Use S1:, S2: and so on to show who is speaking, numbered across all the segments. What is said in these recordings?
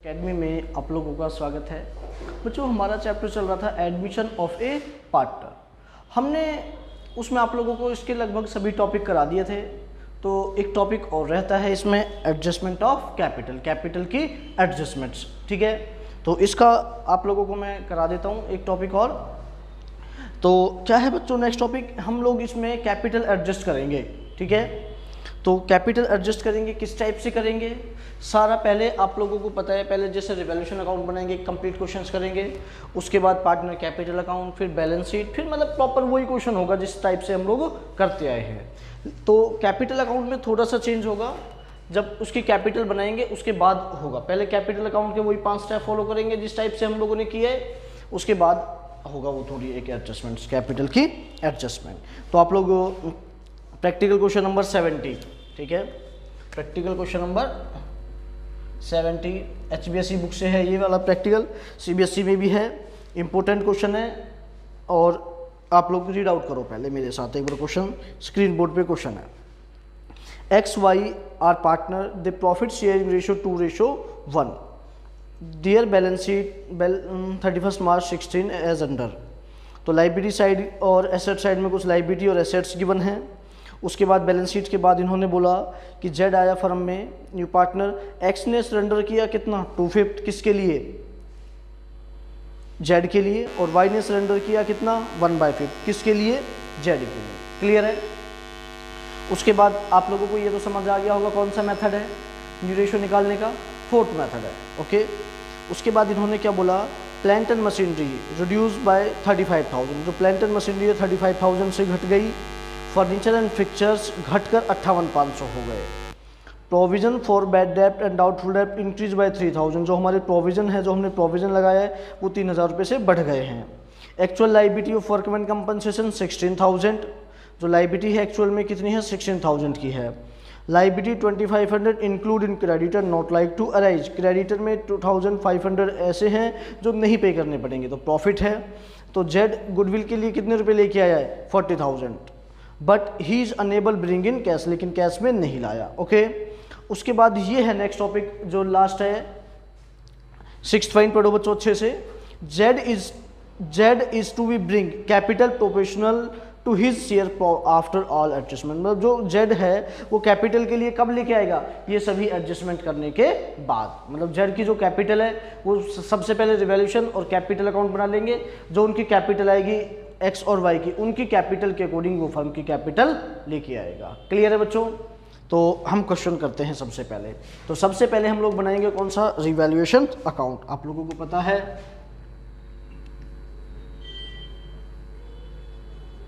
S1: Academy में आप लोगों का स्वागत है। बच्चों, हमारा चैप्टर चल रहा था एडमिशन ऑफ ए पार्टनर। हमने उसमें आप लोगों को इसके लगभग सभी टॉपिक करा दिए थे। तो एक टॉपिक और रहता है इसमें, एडजस्टमेंट ऑफ कैपिटल, कैपिटल की एडजस्टमेंट्स। ठीक है, तो इसका आप लोगों को मैं करा देता हूँ एक टॉपिक और। तो क्या है बच्चों, नेक्स्ट टॉपिक हम लोग इसमें कैपिटल एडजस्ट करेंगे। ठीक है, तो कैपिटल एडजस्ट करेंगे, किस टाइप से करेंगे सारा पहले आप लोगों को पता है। पहले जैसे रिवैल्यूएशन अकाउंट बनाएंगे, कंप्लीट क्वेश्चंस करेंगे, उसके बाद पार्टनर कैपिटल अकाउंट, फिर बैलेंस शीट, फिर मतलब प्रॉपर वही क्वेश्चन होगा जिस टाइप से हम लोग करते आए हैं। तो कैपिटल अकाउंट में थोड़ा सा चेंज होगा, जब उसकी कैपिटल बनाएंगे उसके बाद होगा। पहले कैपिटल अकाउंट के वही 5 स्टेप फॉलो करेंगे जिस टाइप से हम लोगों ने किया है, उसके बाद होगा वो थोड़ी एक एडजस्टमेंट, कैपिटल की एडजस्टमेंट। तो आप लोग प्रैक्टिकल क्वेश्चन नंबर 70, ठीक है, practical question number 70 HBSE book से है ये वाला प्रैक्टिकल, CBSE में भी है, इम्पोर्टेंट क्वेश्चन है। और आप लोग रीड आउट करो पहले मेरे साथ एक बार क्वेश्चन, स्क्रीन बोर्ड पे क्वेश्चन है। XY are partner, the profit sharing ratio 2:1, their balance sheet 31 March 16 as under. तो लाइबिलिटी साइड और एसेट साइड में कुछ लाइबिलिटी और एसेट्स गिवन हैं। उसके बाद बैलेंस शीट के बाद इन्होंने बोला कि जेड आया फर्म में, न्यू पार्टनर, एक्स ने सरेंडर किया कितना 2/5 किसके लिए, जेड के लिए, और वाई ने सरेंडर किया कितना 1/5 किसके लिए, जेड के लिए। क्लियर है। उसके बाद आप लोगों को ये तो समझ आ गया होगा कौन सा मेथड है न्यू रेशियो निकालने का, 4th मेथड है। ओके, उसके बाद इन्होंने क्या बोला, plant and machinery reduce by 35,000, जो प्लांट एंड मशीनरी है 35,000 से घट गई। फर्नीचर एंड फिक्चर्स घटकर 58,500 हो गए। Provision for bad dept and doubtful dept increase by 3,000, जो हमारे प्रोविजन है, जो हमने प्रोविजन लगाया है वो 3,000 रुपये से बढ़ गए हैं। Actual liability of workman compensation 16,000, जो लाइबिलिटी है एक्चुअल में कितनी है 16,000 की है। Liability 2,500 include in creditor not like to arise, creditor में 2,500 ऐसे हैं जो नहीं पे करने पड़ेंगे, तो प्रॉफिट है। तो जेड गुडविल के लिए कितने रुपए लेके आया है 40,000, but he is unable bring in cash, लेकिन कैश में नहीं लाया। ओके, उसके बाद ये है नेक्स्ट टॉपिक जो लास्ट है, 6th पॉइंट पढ़ो बच्चों अच्छे से। Z is to be bring capital proportional to his share after all adjustment, मतलब जो जेड है वो कैपिटल के लिए कब लेके आएगा, ये सभी एडजस्टमेंट करने के बाद। मतलब जेड की जो कैपिटल है वो सबसे पहले रिवैल्यूएशन और कैपिटल अकाउंट बना लेंगे, जो उनकी कैपिटल आएगी एक्स और वाई की, उनकी कैपिटल के अकॉर्डिंग वो फर्म की कैपिटल लेके आएगा। क्लियर है बच्चों। तो हम क्वेश्चन करते हैं सबसे पहले। तो सबसे पहले हम लोग बनाएंगे कौन सा, रिवैल्यूएशन अकाउंट। आप लोगों को पता है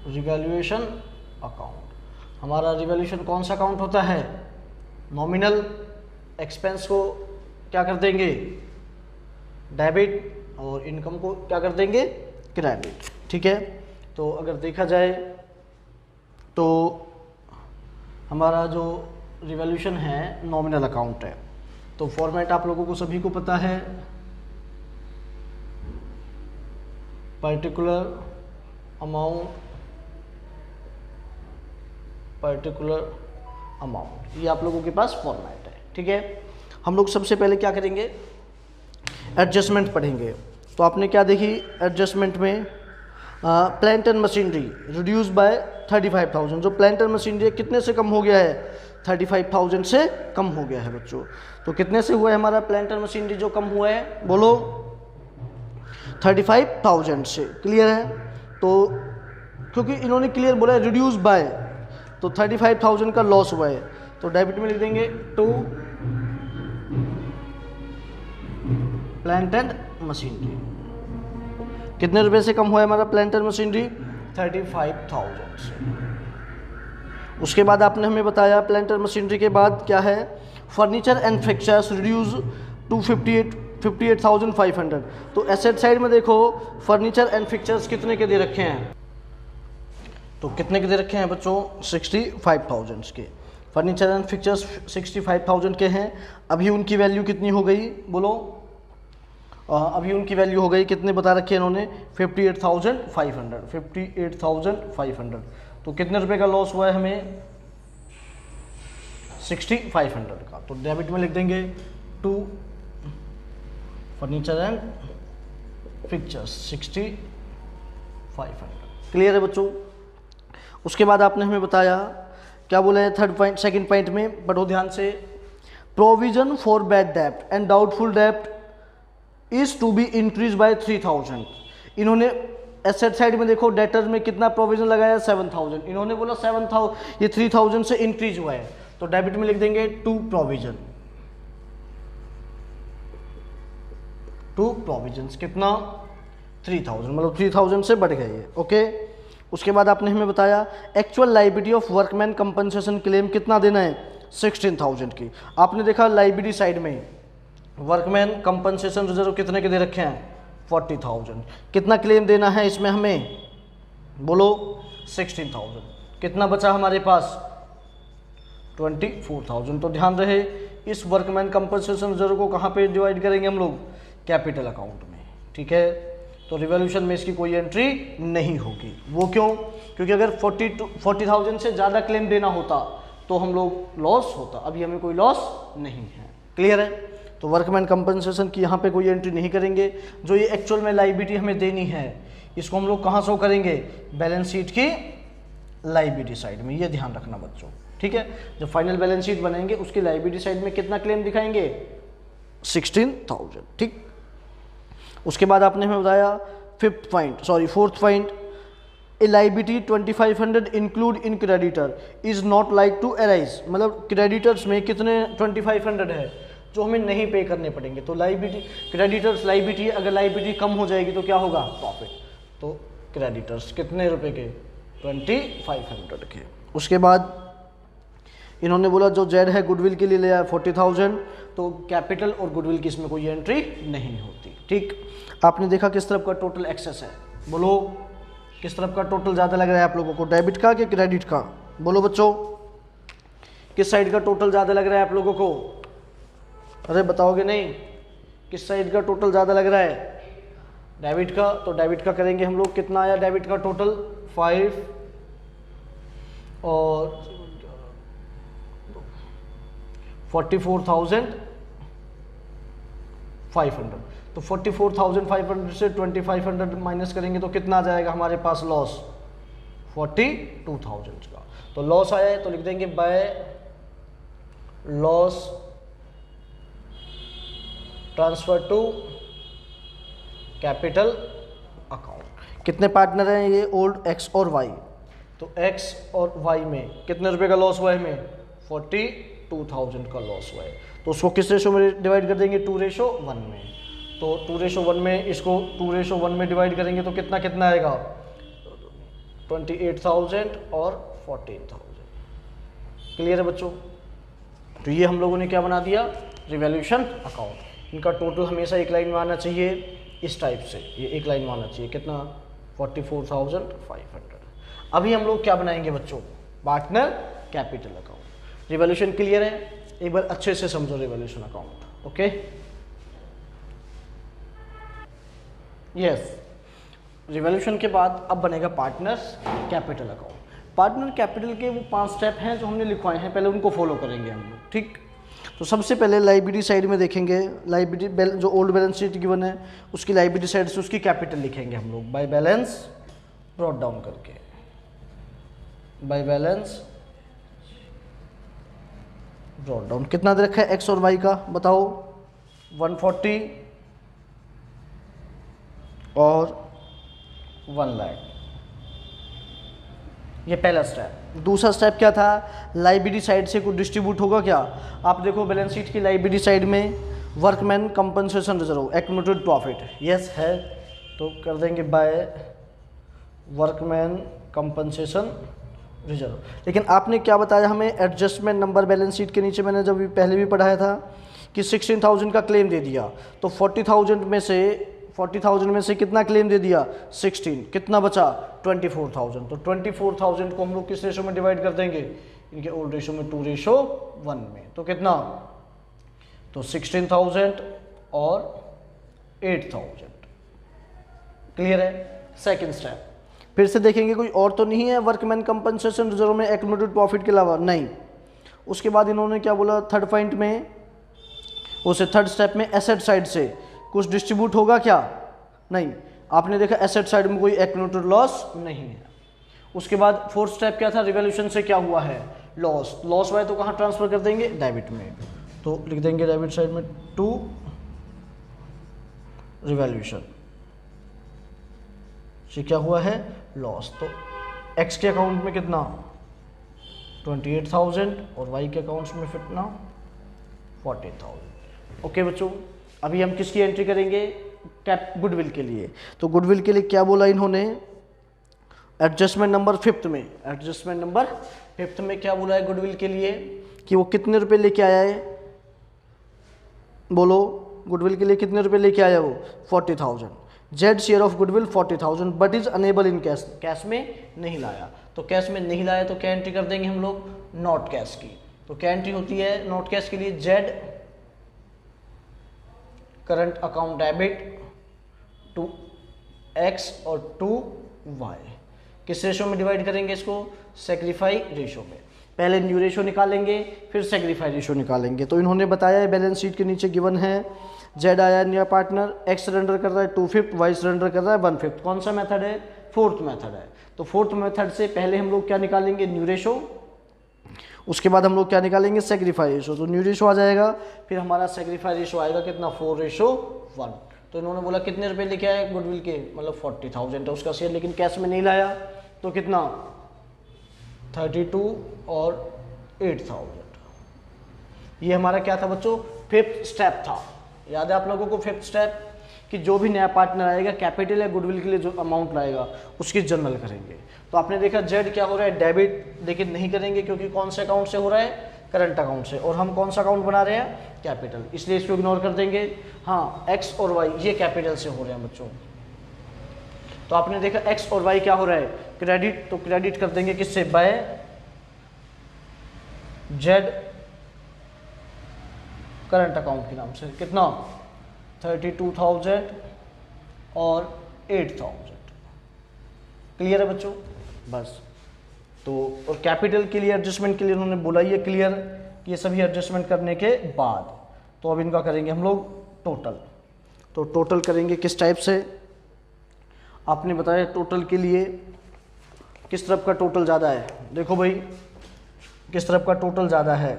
S1: रिवैल्यूएशन अकाउंट, हमारा रिवैल्यूएशन कौन सा अकाउंट होता है, नॉमिनल एक्सपेंस को क्या कर देंगे डेबिट, और इनकम को क्या कर देंगे क्रेडिट। ठीक है, तो अगर देखा जाए तो हमारा जो रिवैल्यूएशन है नॉमिनल अकाउंट है। तो फॉर्मेट आप लोगों को सभी को पता है, पर्टिकुलर अमाउंट, पर्टिकुलर अमाउंट, ये आप लोगों के पास फॉर्मेट है। ठीक है, हम लोग सबसे पहले क्या करेंगे, एडजस्टमेंट पढ़ेंगे। तो आपने क्या देखी एडजस्टमेंट में, plant and machinery reduce by 35,000, जो प्लांट एंड मशीनरी कितने से कम हो गया है 35,000 से कम हो गया है बच्चों। तो कितने से हुआ है हमारा प्लांट एंड मशीनरी जो कम हुआ है, बोलो 35,000 से। क्लियर है। तो क्योंकि इन्होंने क्लियर बोला है रिड्यूस बाय, तो 35,000 का लॉस हुआ है, तो डेबिट में लिख देंगे टू प्लांट एंड मशीनरी। कितने रुपए से कम हुआ है हमारा प्लांट एंड मशीनरी 35,000 से। उसके बाद आपने हमें बताया प्लांट एंड मशीनरी के बाद क्या है, furniture and fixtures reduce to 58,500। तो एसेट साइड में देखो फर्नीचर एंड फिक्चर्स कितने के दे रखे हैं, तो कितने के दे रखे हैं बच्चों 65,000 के। फर्नीचर एंड फिक्चर्स 65,000 के हैं। अभी उनकी वैल्यू कितनी हो गई बोलो, अभी उनकी वैल्यू हो गई कितने बता रखे हैं इन्होंने 58,500, 58,500। तो कितने रुपए का लॉस हुआ है हमें 6500 का। तो डेबिट में लिख देंगे to furniture and fixtures 6500। Clear है बच्चों। उसके बाद आपने हमें बताया क्या बोला है थर्ड पॉइंट, सेकंड पॉइंट में पढ़ो ध्यान से, provision for bad dept and doubtful dept is to be increase by 3000। इन्होंने एसेट साइड में देखो डेटर में कितना प्रोविजन लगाया 7000, इन्होंने बोला 7000, ये 3000 से इंक्रीज हुआ है, तो डेबिट में लिख देंगे टू प्रोविजन, टू प्रोविजंस कितना 3000, मतलब 3000 से बढ़ गए ये। ओके। उसके बाद आपने हमें बताया actual liability of workman compensation claim कितना देना है 16000 की। आपने देखा लायबिलिटी साइड में वर्कमैन कंपनसेशन रिजर्व कितने के दे रखे हैं 40000। कितना क्लेम देना है इसमें हमें बोलो 16000। कितना बचा हमारे पास 24000। तो ध्यान रहे इस वर्कमैन कंपनसेशन रिजर्व को कहाँ पे डिवाइड करेंगे हम लोग, कैपिटल अकाउंट में। ठीक है, तो रिवॉल्यूशन में इसकी कोई एंट्री नहीं होगी। वो क्यों? क्योंकि अगर 40,000 से ज़्यादा क्लेम देना होता तो हम लोग लॉस होता, अभी हमें कोई लॉस नहीं है। क्लियर है? तो वर्कमैन कंपनसेशन की यहाँ पे कोई एंट्री नहीं करेंगे। जो ये एक्चुअल में लायबिलिटी हमें देनी है इसको हम लोग कहाँ शो करेंगे, बैलेंस शीट की लायबिलिटी साइड में। ये ध्यान रखना बच्चों। ठीक है, जब फाइनल बैलेंस शीट बनाएंगे उसकी लायबिलिटी साइड में कितना क्लेम दिखाएंगे 16,000। ठीक। उसके बाद आपने हमें बताया fourth point, a liability 2500 include in creditor is not like to arise. मतलब क्रेडिटर्स में कितने 2500 है जो हमें नहीं पे करने पड़ेंगे। तो लायबिलिटी क्रेडिटर्स लायबिलिटी, अगर लायबिलिटी कम हो जाएगी तो क्या होगा प्रॉफिट। तो क्रेडिटर्स कितने रुपए के 2500 के। उसके बाद इन्होंने बोला जो जेड है गुडविल के लिए ले आया 40,000, तो कैपिटल और गुडविल की इसमें कोई एंट्री नहीं होती। ठीक। आपने देखा किस तरफ का टोटल एक्सेस है, बोलो किस तरफ का टोटल ज़्यादा लग रहा है आप लोगों को, डेबिट का कि क्रेडिट का? बोलो बच्चों किस साइड का टोटल ज़्यादा लग रहा है आप लोगों को? अरे बताओगे नहीं, किस साइड का टोटल ज़्यादा लग रहा है? डेबिट का। तो डेबिट का करेंगे हम लोग। कितना आया डेबिट का टोटल 5 और 44,500। तो 44,500 से 2,500 माइनस करेंगे तो कितना आ जाएगा हमारे पास लॉस 42,000 का। तो लॉस आया है तो लिख देंगे by loss transfer to capital account. कितने पार्टनर हैं ये, ओल्ड एक्स और वाई। तो एक्स और वाई में कितने रुपए का लॉस हुआ है हमें 42,000 का लॉस हुआ है। तो उसको किस रेशो में डिवाइड कर देंगे 2:1 में। तो 2:1 में इसको 2:1 में डिवाइड करेंगे तो कितना कितना आएगा 28,000 और 14,000। क्लियर है बच्चों? तो ये हम लोगों ने क्या बना दिया रिवैल्यूएशन अकाउंट। इनका टोटल हमेशा एक लाइन में आना चाहिए इस टाइप से, ये एक लाइन में आना चाहिए कितना 44,500। अभी हम लोग क्या बनाएंगे बच्चों partner capital account. Revolution clear है? एक बार अच्छे से समझो revolution account. Okay yes. Revolution के बाद अब बनेगा partners capital account. Partner capital के वो 5 स्टेप हैं जो हमने लिखवाए हैं, पहले उनको फॉलो करेंगे हम लोग। ठीक। तो सबसे पहले लायबिलिटी साइड में देखेंगे, लायबिलिटी जो ओल्ड बैलेंस शीट गिवन है उसकी लायबिलिटी साइड से उसकी कैपिटल लिखेंगे हम लोग बाय बैलेंस ब्रॉट डाउन करके, बाय बैलेंस ब्रॉट डाउन। कितना दे रखा है एक्स और वाई का बताओ 140 और 1 लाख। ये पहला स्टेप। दूसरा स्टेप क्या था, लायबिलिटी साइड से कुछ डिस्ट्रीब्यूट होगा क्या? आप देखो बैलेंस शीट की लायबिलिटी साइड में workman compensation reserve accumulated profit yes है, तो कर देंगे बाय वर्कमैन कंपनसेशन रिजर्व। लेकिन आपने क्या बताया हमें एडजस्टमेंट नंबर बैलेंस शीट के नीचे, मैंने जब पहले भी पढ़ाया था कि 16,000 का क्लेम दे दिया, तो 40,000 में से कितना क्लेम दे दिया 16, कितना बचा 24,000। तो 24,000 को हम लोग किस रेशो में डिवाइड कर देंगे, इनके ओल्ड रेशो में 2:1 में। तो कितना, तो 16,000 और 8,000। क्लियर है? सेकंड स्टेप फिर से देखेंगे कोई और तो नहीं है वर्कमैन कंपनसेशन रिजर्व में एक्यूमुलेटेड प्रॉफिट के अलावा, नहीं। उसके बाद इन्होंने क्या बोला थर्ड पॉइंट में, उसे थर्ड स्टेप में एसेट साइड से कुछ डिस्ट्रीब्यूट होगा क्या? नहीं। आपने देखा एसेट साइड में कोई एक्यूमुलेटेड लॉस नहीं है। उसके बाद फोर्थ स्टेप क्या था? रिवॉल्यूशन से क्या हुआ है? लॉस। लॉस हुआ है तो कहाँ ट्रांसफर कर देंगे? डेबिट में। तो लिख देंगे डेबिट साइड में टू रिवॉल्यूशन से क्या हुआ है? लॉस। तो एक्स के अकाउंट में कितना? 28,000 और वाई के अकाउंट्स में कितना? 40,000। ओके बच्चों, अभी हम किसकी एंट्री करेंगे? गुडविल के लिए। तो गुडविल के लिए क्या बोला इन्होंने? एडजस्टमेंट नंबर 5 में, एडजस्टमेंट नंबर 5 में क्या बोला है गुडविल के लिए? कि वो कितने रुपए लेके आया है? बोलो, गुडविल के लिए कितने रुपए लेके आया वो? 40,000। Z share of goodwill 40,000 but is unable in cash, cash में नहीं लाया। तो कैश में नहीं लाया तो क्या एंट्री कर देंगे हम लोग? नॉट कैश की। तो क्या एंट्री होती है नॉट कैश के लिए? Z current account debit to X और टू वाई। किस रेशो में डिवाइड करेंगे इसको? सेक्रीफाई रेशो में। पहले न्यू रेशो निकालेंगे फिर सेक्रीफाई रेशो निकालेंगे। तो इन्होंने बताया है बैलेंस शीट के नीचे गिवन है, जेड आया नया पार्टनर, एक्स सरेंडर कर रहा है 2/5, वाई सरेंडर कर रहा है 1/5। कौन सा मेथड है? फोर्थ मेथड है। तो फोर्थ मेथड से पहले हम लोग क्या निकालेंगे? New ratio. उसके बाद हम लोग क्या निकालेंगे? Sacrifice ratio. तो न्यू रेशो आ जाएगा, फिर हमारा सेक्रीफाई रेशो आएगा कितना? 4:1। तो इन्होंने बोला कितने रुपए लेके आए गुडविल के? मतलब 40,000 है उसका शेयर, लेकिन कैश में नहीं लाया तो कितना? 32 और 8,000। ये हमारा क्या था बच्चों? 5th स्टेप था। याद है आप लोगों को 5th स्टेप? कि जो भी नया पार्टनर आएगा कैपिटल या गुडविल के लिए जो अमाउंट लाएगा उसकी जनरल करेंगे। तो आपने देखा जेड क्या हो रहा है? डेबिट, लेकिन नहीं करेंगे क्योंकि कौन से अकाउंट से हो रहा है? करंट अकाउंट से। और हम कौन सा अकाउंट बना रहे हैं? कैपिटल, इसलिए इसको इग्नोर कर देंगे। हाँ, एक्स और वाई ये कैपिटल से हो रहे हैं बच्चों। तो आपने देखा एक्स और वाई क्या हो रहा है? क्रेडिट। तो क्रेडिट कर देंगे किससे? बाय जेड करंट अकाउंट के नाम से। कितना? 32,000 और 8,000। क्लियर है बच्चों? बस। तो और कैपिटल के लिए एडजस्टमेंट के लिए उन्होंने बोला ये क्लियर, ये सभी एडजस्टमेंट करने के बाद। तो अब इनका करेंगे हम लोग टोटल। तो टोटल करेंगे किस टाइप से? आपने बताया टोटल के लिए किस तरफ का टोटल ज़्यादा है? देखो भाई, किस तरफ का टोटल ज़्यादा है?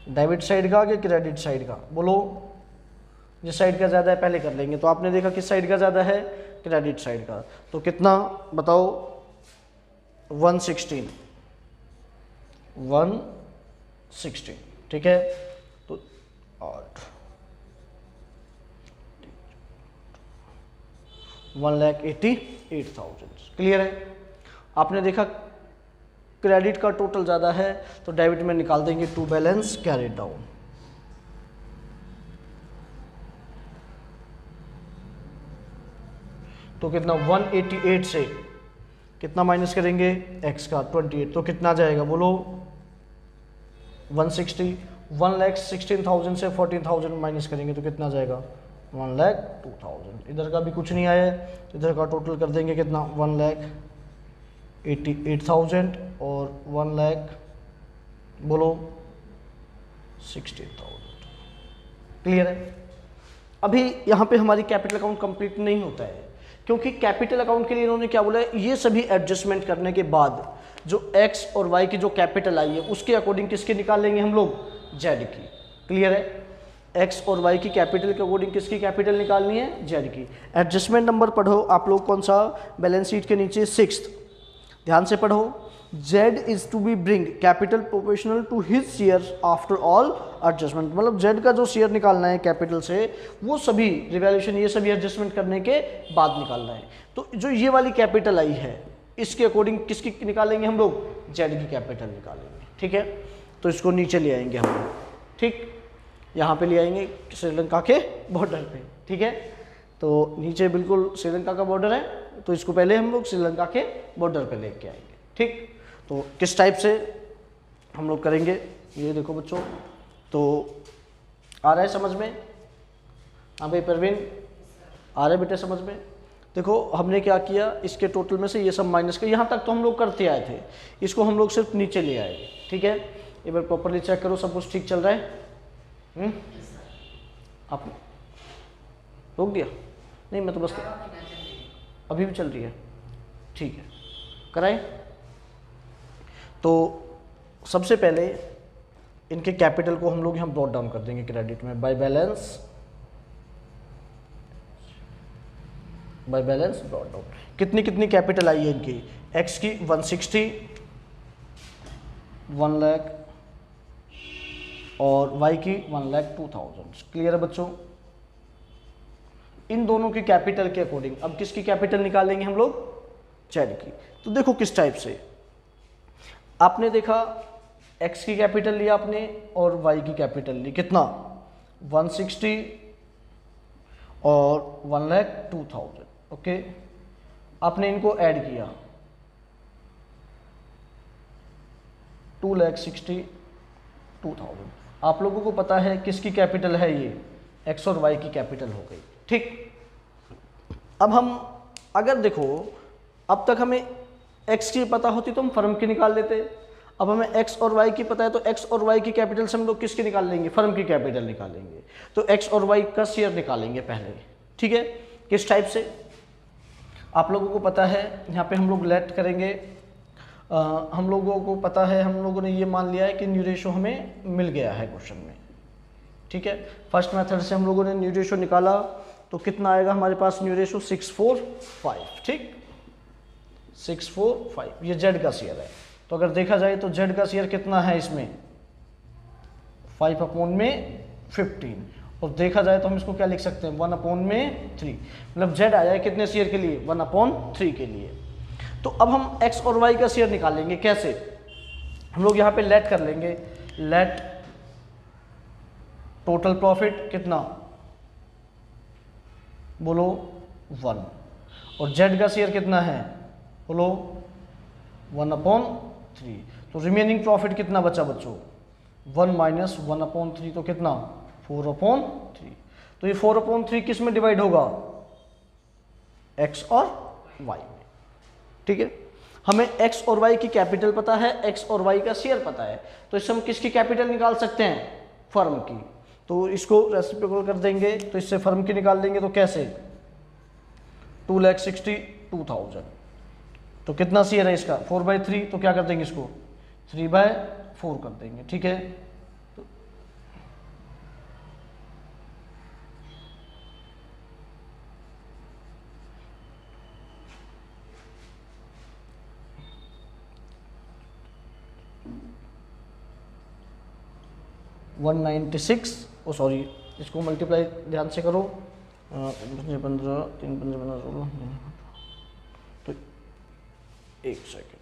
S1: डेबिट साइड का कि क्रेडिट साइड का? बोलो, जिस साइड का ज़्यादा है पहले कर लेंगे। तो आपने देखा किस साइड का ज़्यादा है? क्रेडिट साइड का। तो कितना बताओ? 116, 116। ठीक है। तो 1,88,000। क्लियर है? आपने देखा क्रेडिट का टोटल ज़्यादा है तो डेबिट में निकाल देंगे टू बैलेंस कैरिड डाउन। तो कितना? 188 से कितना माइनस करेंगे? एक्स का 28। तो कितना जाएगा बोलो? 160। 1,16,000 से 14,000 माइनस करेंगे तो कितना जाएगा? 1,02,000। इधर का भी कुछ नहीं आया, इधर का टोटल कर देंगे कितना? 1,88,000 और 1,00,000 बोलो 60,000। क्लियर है? अभी यहाँ पे हमारी कैपिटल अकाउंट कंप्लीट नहीं होता है, क्योंकि कैपिटल अकाउंट के लिए इन्होंने क्या बोला है? ये सभी एडजस्टमेंट करने के बाद जो एक्स और वाई की जो कैपिटल आई है उसके अकॉर्डिंग किसके निकाल लेंगे हम लोग? जेड की। क्लियर है? एक्स और वाई की कैपिटल के अकॉर्डिंग किसकी कैपिटल निकालनी है? जेड की। एडजस्टमेंट नंबर पढ़ो आप लोग, कौन सा? बैलेंस शीट के नीचे 6th। ध्यान से पढ़ो। Z is to be bring capital proportional to his share after all adjustment. मतलब जेड का जो शेयर निकालना है कैपिटल से, वो सभी रिवैल्यूएशन ये सभी एडजस्टमेंट करने के बाद निकालना है। तो जो ये वाली कैपिटल आई है इसके अकॉर्डिंग किसकी निकालेंगे हम लोग? जेड की कैपिटल निकालेंगे। ठीक है? तो इसको नीचे ले आएंगे हम लोग। ठीक, यहाँ पे ले आएंगे श्रीलंका के बॉर्डर पे। ठीक है? तो नीचे बिल्कुल श्रीलंका का बॉर्डर है, तो इसको पहले हम लोग श्रीलंका के बॉर्डर पे लेके आएंगे। ठीक, तो किस टाइप से हम लोग करेंगे? ये देखो बच्चों, तो आ रहा है समझ में? हाँ भाई परवीन, आ रहा है बेटे समझ में? देखो हमने क्या किया, इसके टोटल में से ये सब माइनस कर, यहाँ तक तो हम लोग करते आए थे, इसको हम लोग सिर्फ नीचे ले आए। ठीक है? एक बार प्रॉपरली चेक करो सब कुछ ठीक चल रहा है। आप रोक दिया? नहीं, मैं तो बस अभी भी चल रही है, ठीक है, कराएं। तो सबसे पहले इनके कैपिटल को हम लोग यहाँ ब्रॉट डाउन कर देंगे क्रेडिट में, बाय बैलेंस ब्रॉट डाउन। कितनी कितनी कैपिटल आई है इनकी? एक्स की 160, 1 लाख, और वाई की 1,02,000। क्लियर है बच्चों? इन दोनों की कैपिटल के अकॉर्डिंग अब किसकी कैपिटल निकालेंगे हम लोग? जेड की। तो देखो किस टाइप से, आपने देखा एक्स की कैपिटल लिया आपने और वाई की कैपिटल ली, कितना? 160 और 1,02,000। ओके, आपने इनको ऐड किया, 2,62,000। आप लोगों को पता है किसकी कैपिटल है ये? एक्स और वाई की कैपिटल हो गई, ठीक। अब हम अगर देखो, अब तक हमें एक्स की पता होती तो हम फर्म की निकाल लेते, अब हमें एक्स और वाई की पता है तो एक्स और वाई की कैपिटल से हम लोग किसकी निकाल लेंगे? फर्म की कैपिटल निकालेंगे। तो एक्स और वाई का शेयर निकालेंगे पहले, ठीक है। किस टाइप से? आप लोगों को पता है, यहाँ पे हम लोग लेट करेंगे, हम लोगों को पता है, हम लोगों ने ये मान लिया है कि न्यू रेशो हमें मिल गया है क्वेश्चन में, ठीक है। फर्स्ट मेथड से हम लोगों ने न्यू रेशो निकाला तो कितना आएगा हमारे पास न्यू रेशो? 645, ठीक, 645। ये जेड का शेयर है, तो अगर देखा जाए तो जेड का शेयर कितना है इसमें? 5/15, और देखा जाए तो हम इसको क्या लिख सकते हैं? 1/3। मतलब जेड आया है कितने शेयर के लिए? 1/3 के लिए। तो अब हम एक्स और वाई का शेयर निकालेंगे, कैसे? हम लोग यहाँ पे लेट कर लेंगे, लेट टोटल प्रॉफिट कितना? बोलो 1, और जेड का शेयर कितना है? बोलो 1/3। तो रिमेनिंग प्रॉफिट कितना बचा बच्चों? 1 माइनस 1/3, तो कितना? 4/3। तो ये 4/3 किस में डिवाइड होगा? एक्स और वाई में, ठीक है। हमें एक्स और वाई की कैपिटल पता है, एक्स और वाई का शेयर पता है, तो इससे हम किसकी कैपिटल निकाल सकते हैं? फर्म की। तो इसको रेसिप्रोकल कर देंगे तो इससे फर्म की निकाल देंगे, तो कैसे? 2,62,000। तो कितना शेयर है इसका? 4/3, तो क्या कर देंगे इसको? 3/4 कर देंगे, ठीक है। तो 196, ओ सॉरी, इसको मल्टीप्लाई ध्यान से करो, 15, 3, 15, 16, तो एक सेकेंड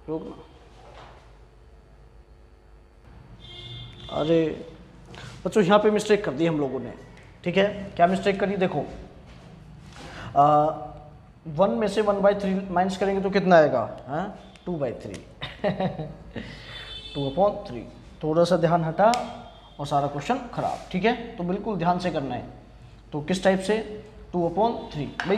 S1: रुकना। अरे बच्चों, यहाँ पे मिस्टेक कर दी हम लोगों ने, ठीक है। क्या मिस्टेक करी? देखो, 1 में से 1/3 माइनस करेंगे तो कितना आएगा? 2/3 2/3। थोड़ा सा ध्यान हटा और सारा क्वेश्चन खराब, ठीक है। तो बिल्कुल ध्यान से करना है। तो किस टाइप से? 2/3 भाई,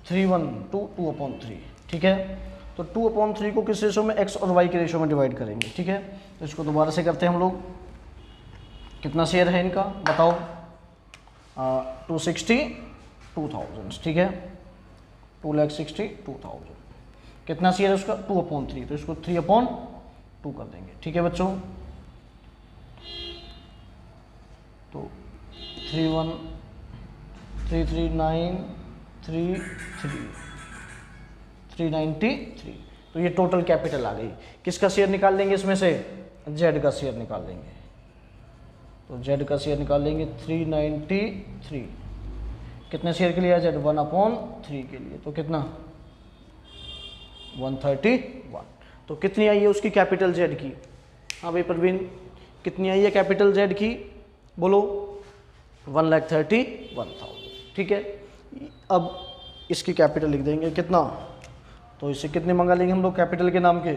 S1: 3 1 2 2/3, ठीक है। तो 2/3 को किस रेशो में? एक्स और वाई के रेशो में डिवाइड करेंगे, ठीक है। तो इसको दोबारा से करते हैं हम लोग। कितना शेयर है इनका बताओ? 262,000, ठीक है। 2,62,000। कितना शेयर है उसका? 2/3, तो इसको 3/2 कर देंगे, ठीक है बच्चों। तो 393 तो ये टोटल कैपिटल आ गई। किसका शेयर निकाल लेंगे इसमें से? जेड का शेयर निकाल लेंगे। तो जेड का शेयर निकाल लेंगे 393। कितने शेयर के लिए? जेड 1/3 के लिए, तो कितना? 131। तो कितनी आई है उसकी कैपिटल जेड की? हाँ भाई प्रवीण, कितनी आई है कैपिटल जेड की? बोलो 1,31,000, ठीक है। अब इसकी कैपिटल लिख देंगे कितना? तो इससे कितने मंगा लेंगे हम लोग कैपिटल के नाम के?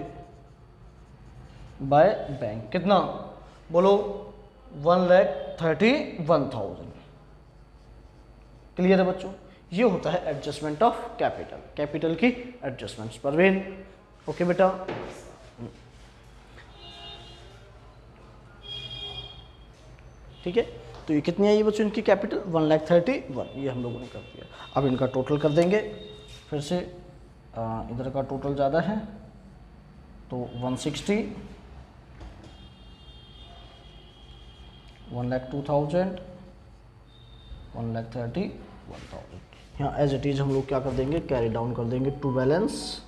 S1: By bank. कितना? बोलो 1,31,000। क्लियर है बच्चों? ये होता है एडजस्टमेंट ऑफ कैपिटल, कैपिटल की एडजस्टमेंट्स। परवीन, ओके बेटा। ठीक है। तो ये कितनी आई बच्चों इनकी कैपिटल 1,31,000, ये हम लोगों ने कर दिया। अब इनका टोटल कर देंगे फिर से, इधर का टोटल ज़्यादा है तो 160, 1,02,000, 1,31,000। यहाँ एज इट इज़ हम लोग क्या कर देंगे, कैरी डाउन कर देंगे टू बैलेंस।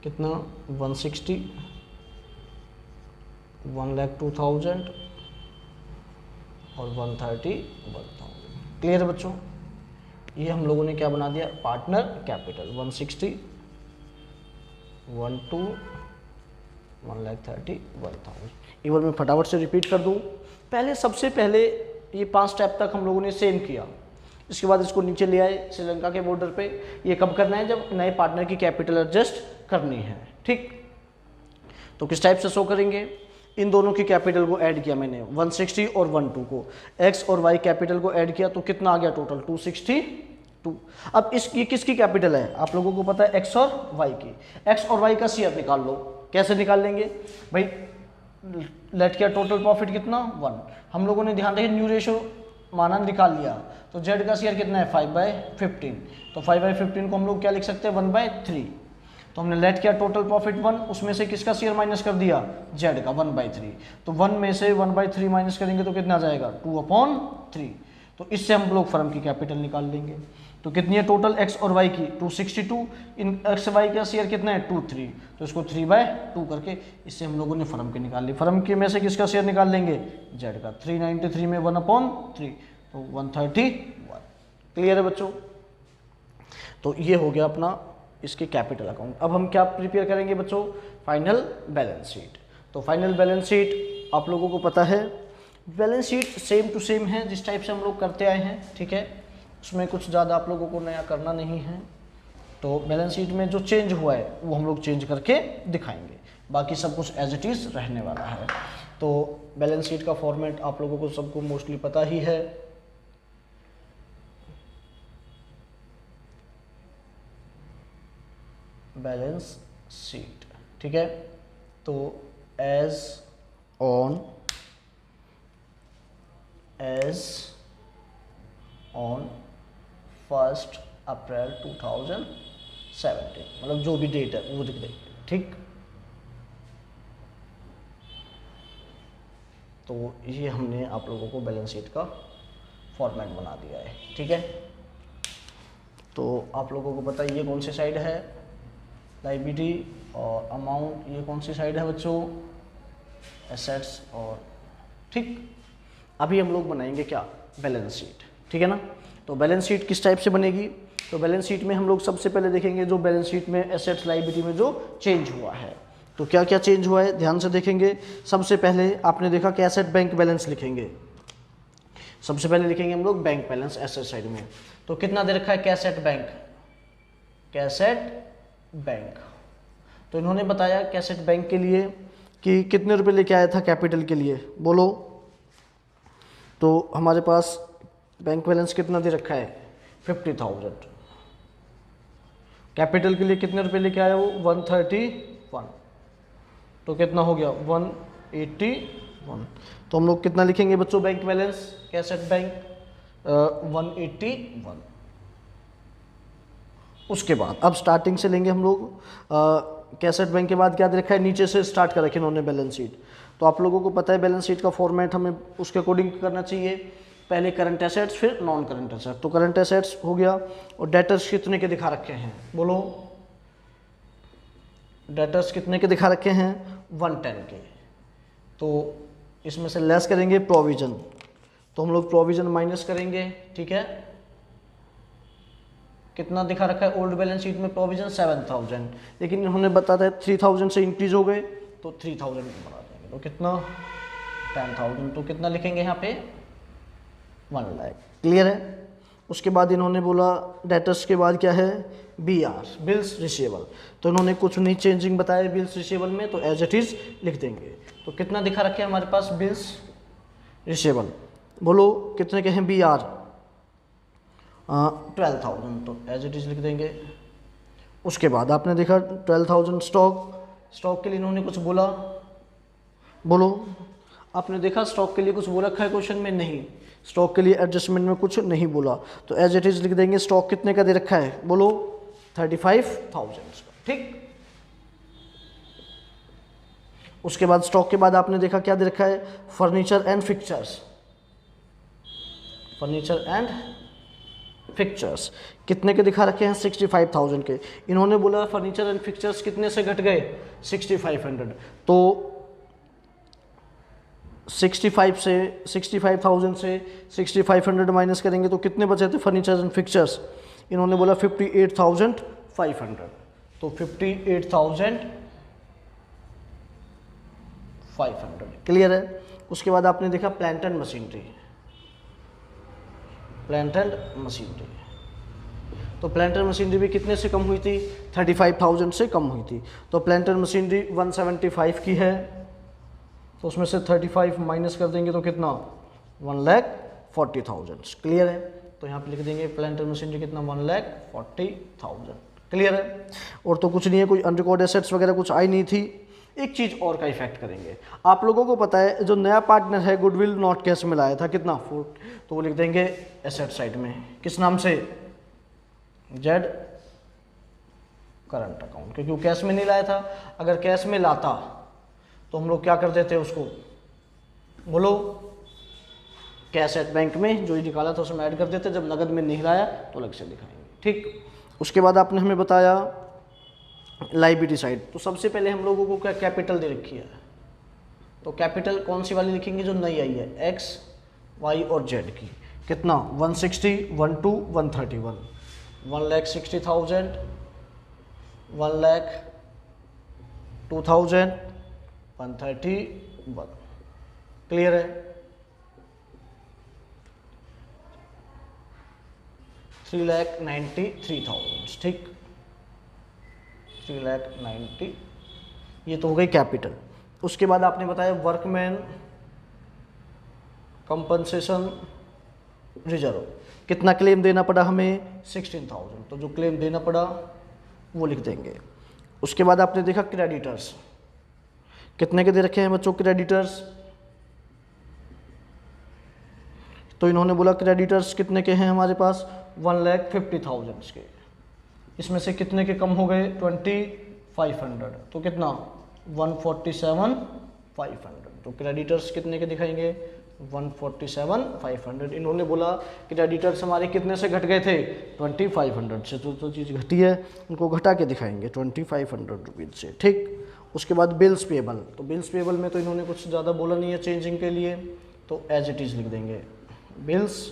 S1: कितना 160, 1,02,000 और 1,31,000। क्लियर है बच्चों? ये हम लोगों ने क्या बना दिया, पार्टनर कैपिटल 160, 12, 1,31,000। एक बार मैं फटाफट से रिपीट कर दूं। पहले सबसे पहले ये 5 स्टेप तक हम लोगों ने सेम किया, इसके बाद इसको नीचे ले आए श्रीलंका के बॉर्डर पे। ये कब करना है, जब नए पार्टनर की कैपिटल एडजस्ट करनी है, ठीक। तो किस टाइप से शो करेंगे, इन दोनों की कैपिटल को ऐड किया मैंने 160 और 12 को, एक्स और वाई कैपिटल को ऐड किया तो कितना आ गया टोटल 262। अब ये किसकी कैपिटल है, आप लोगों को पता है एक्स और वाई की। एक्स और वाई का शेयर निकाल लो। कैसे निकाल लेंगे भाई, लेट किया टोटल प्रॉफिट कितना 1, हम लोगों ने ध्यान रखिए न्यू रेशो माना निकाल लिया, तो जेड का शेयर कितना है 5/15, तो 5/15 को हम लोग क्या लिख सकते हैं 1/3। तो हमने लेट किया टोटल प्रॉफिट 1, उसमें से किसका शेयर माइनस कर दिया, जेड का 1/3। तो 1 में से 1/3 माइनस करेंगे तो कितना जाएगा 2/3। तो इससे हम लोग फर्म की कैपिटल निकाल लेंगे। तो कितनी है टोटल एक्स और वाई की 262, इन एक्स वाई का शेयर कितना है 23, तो इसको 3/2 करके इससे हम लोगों ने फर्म की निकाल ली। फर्म के में से किसका शेयर निकाल लेंगे, जेड का। 393 में 1/3 तो 131। क्लियर है बच्चों? तो ये हो गया अपना इसके कैपिटल अकाउंट। अब हम क्या प्रिपेयर करेंगे बच्चों, फाइनल बैलेंस शीट। तो फाइनल बैलेंस शीट आप लोगों को पता है, balance sheet same to same है जिस टाइप से हम लोग करते आए हैं, ठीक है। उसमें कुछ ज़्यादा आप लोगों को नया करना नहीं है। तो बैलेंस शीट में जो चेंज हुआ है वो हम लोग चेंज करके दिखाएंगे, बाकी सब कुछ एज इट इज़ रहने वाला है। तो बैलेंस शीट का फॉर्मेट आप लोगों को सबको मोस्टली पता ही है। बैलेंस शीट, ठीक है। तो एज ऑन फर्स्ट अप्रैल 2017, मतलब जो भी डेट है वो लिख देंगे, ठीक। तो ये हमने आप लोगों को बैलेंस शीट का फॉर्मेट बना दिया है, ठीक है। तो आप लोगों को पता है ये कौन सी साइड है, लायबिलिटी, और अमाउंट ये कौन सी साइड है बच्चों, एसेट्स, और ठीक। अभी हम लोग बनाएंगे क्या, बैलेंस शीट, ठीक है ना। तो बैलेंस शीट किस टाइप से बनेगी, तो बैलेंस शीट में हम लोग सबसे पहले देखेंगे जो बैलेंस शीट में एसेट्स लायबिलिटी में जो चेंज हुआ है। तो क्या क्या चेंज हुआ है ध्यान से देखेंगे। सबसे पहले आपने देखा कि एसेट बैंक बैलेंस लिखेंगे, सबसे पहले लिखेंगे हम लोग बैंक बैलेंस एसेट साइड में। तो कितना दे रखा है कैसेट बैंक, कैसेट बैंक। तो इन्होंने बताया कैसेट बैंक के लिए कि कितने रुपए लेके आया था कैपिटल के लिए, बोलो। तो हमारे पास बैंक बैलेंस कितना दे रखा है 50,000। कैपिटल के लिए कितने रुपए लेके आया वो 131, तो कितना हो गया 181। तो हम लोग कितना लिखेंगे बच्चों बैंक बैलेंस कैसेट बैंक 181। उसके बाद अब स्टार्टिंग से लेंगे हम लोग। कैसेट बैंक के बाद क्या दे रखा है, नीचे से स्टार्ट कर रखे इन्होंने बैलेंस शीट। तो आप लोगों को पता है बैलेंस शीट का फॉर्मेट हमें उसके अकॉर्डिंग करना चाहिए, पहले करंट एसेट्स फिर नॉन करंट एसेट्स। तो करंट एसेट्स हो गया, और डेटर्स कितने के दिखा रखे हैं, बोलो। डेटर्स कितने के दिखा रखे हैं 110 के। तो इसमें से लेस करेंगे प्रोविजन, तो हम लोग प्रोविजन माइनस करेंगे, ठीक है। कितना दिखा रखा है ओल्ड बैलेंस शीट में प्रोविजन 7,000, लेकिन इन्होंने बताया 3,000 से इंक्रीज हो गए तो 3,000 बढ़ा देंगे, तो कितना 10,000। तो कितना लिखेंगे यहाँ पे 1 लाख। क्लियर है। उसके बाद इन्होंने बोला डेटर्स के बाद क्या है BR बिल्स रिसीवेबल। तो इन्होंने कुछ नहीं चेंजिंग बताया बिल्स रिसीवेबल में, तो एज इट इज़ लिख देंगे। तो कितना दिखा रखे हमारे पास बिल्स रिसीवेबल, बोलो कितने के हैं BR 12,000, तो एज इट इज़ लिख देंगे उसके बाद आपने देखा 12,000 स्टॉक के लिए इन्होंने कुछ बोला, बोलो। आपने देखा स्टॉक के लिए कुछ बोला रखा है क्वेश्चन में? नहीं, स्टॉक के लिए एडजस्टमेंट में कुछ नहीं बोला, तो एज इट इज लिख देंगे। स्टॉक कितने का दे रखा है? बोलो 35,000 का, ठीक। उसके बाद स्टॉक के बाद आपने देखा क्या दे रखा है? Furniture and fixtures. Furniture and fixtures कितने के दिखा रखे हैं? 65,000 के। इन्होंने बोला फर्नीचर एंड फिक्चर्स कितने से घट गए? 6,500। तो 65,000 से 6,500 माइनस करेंगे तो कितने बचे थे फर्नीचर एंड फिक्चर्स? इन्होंने बोला 58,500। तो 58,500 क्लियर है। उसके बाद आपने देखा plant and machinery. Plant and machinery, तो प्लांट एंड मशीनरी भी कितने से कम हुई थी? 35,000 से कम हुई थी। तो प्लांट एंड मशीनरी 175 की है, तो उसमें से 35 माइनस कर देंगे तो कितना? 1,40,000। क्लियर है। तो यहाँ पे लिख देंगे प्लांट एंड मशीनरी कितना? 1,40,000। क्लियर है। और तो कुछ नहीं है, कोई अनरिकॉर्ड एसेट्स वगैरह कुछ आई नहीं थी। एक चीज़ और का इफेक्ट करेंगे। आप लोगों को पता है जो नया पार्टनर है गुडविल नॉट कैश में लाया था कितना? 4, तो वो लिख देंगे एसेट साइड में, किस नाम से? जेड करंट अकाउंट, क्योंकि वो कैश में नहीं लाया था। अगर कैश में लाता तो हम लोग क्या कर देते उसको? बोलो, कैश एट बैंक में जो ही निकाला था उसमें ऐड कर देते। जब नगद में नहीं लाया तो अलग से दिखाएंगे, ठीक। उसके बाद आपने हमें बताया लायबिलिटी साइड। तो सबसे पहले हम लोगों को क्या कैपिटल दे रखी है, तो कैपिटल कौन सी वाली लिखेंगे? जो नई आई है, एक्स वाई और जेड की। कितना? 160, 12, 131, 1,60,000, 1,02,000, 131। क्लियर है। 3,93,000, ठीक। 3,90,000 ये तो हो गई कैपिटल। उसके बाद आपने बताया वर्कमैन कंपनसेशन रिजर्व, कितना क्लेम देना पड़ा हमें? 16,000। तो जो क्लेम देना पड़ा वो लिख देंगे। उसके बाद आपने देखा क्रेडिटर्स, कितने के दे रखे हैं बच्चों क्रेडिटर्स? तो इन्होंने बोला क्रेडिटर्स कितने के हैं हमारे पास? 1,50,000 के। इसमें से कितने के कम हो गए? 2,500। तो कितना? 147,500। तो क्रेडिटर्स कितने के दिखाएंगे? 147,500। इन्होंने बोला क्रेडिटर्स हमारे कितने से घट गए थे? 2,500 से। तो चीज़ घटी है, उनको घटा के दिखाएंगे 2,500 रुपीज़ से, ठीक। उसके बाद बिल्स पेबल। तो बिल्स पेबल में तो इन्होंने कुछ ज़्यादा बोला नहीं है चेंजिंग के लिए, तो एज इट इज़ लिख देंगे। बिल्स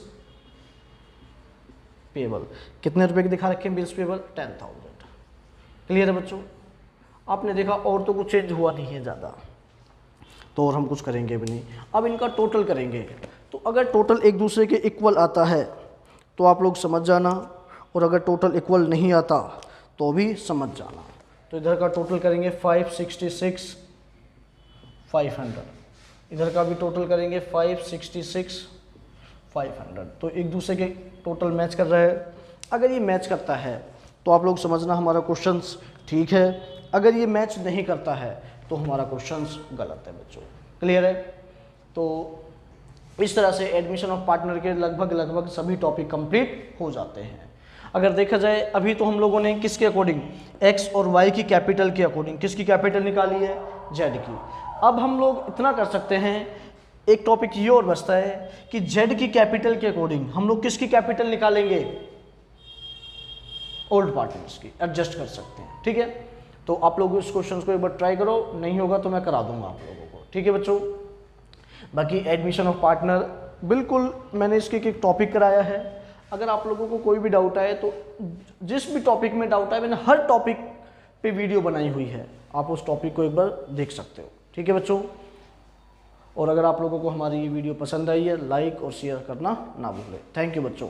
S1: पेबल कितने रुपए के दिखा रखे हैं? Bills payable 10,000। क्लियर है बच्चों। आपने देखा और तो कुछ चेंज हुआ नहीं है ज़्यादा, तो और हम कुछ करेंगे भी नहीं। अब इनका टोटल करेंगे, तो अगर टोटल एक दूसरे के इक्वल आता है तो आप लोग समझ जाना, और अगर टोटल इक्वल नहीं आता तो भी समझ जाना। तो इधर का टोटल करेंगे 566,500, इधर का भी टोटल करेंगे 566,500। तो एक दूसरे के टोटल मैच कर रहा है। अगर ये मैच करता है तो आप लोग समझना हमारा क्वेश्चंस ठीक है, अगर ये मैच नहीं करता है तो हमारा क्वेश्चंस गलत है बच्चों। क्लियर है। तो इस तरह से एडमिशन ऑफ पार्टनर के लगभग सभी टॉपिक कंप्लीट हो जाते हैं। अगर देखा जाए अभी तो हम लोगों ने किसके अकॉर्डिंग? एक्स और वाई की कैपिटल के अकॉर्डिंग किसकी कैपिटल निकाली है? जेड की। अब हम लोग इतना कर सकते हैं, एक टॉपिक ये और बचता है कि जेड की कैपिटल के अकॉर्डिंग हम लोग किसकी कैपिटल निकालेंगे? ओल्ड पार्टनर्स की। एडजस्ट कर सकते हैं, ठीक है। तो आप लोग इस क्वेश्चन को एक बार ट्राई करो, नहीं होगा तो मैं करा दूंगा आप लोगों को, ठीक है बच्चों। बाकी एडमिशन ऑफ पार्टनर बिल्कुल मैंने इसके एक टॉपिक कराया है। अगर आप लोगों को कोई भी डाउट आए तो जिस भी टॉपिक में डाउट आए, मैंने हर टॉपिक पे वीडियो बनाई हुई है, आप उस टॉपिक को एक बार देख सकते हो, ठीक है बच्चों। और अगर आप लोगों को हमारी ये वीडियो पसंद आई है, लाइक और शेयर करना ना भूलें। थैंक यू बच्चों।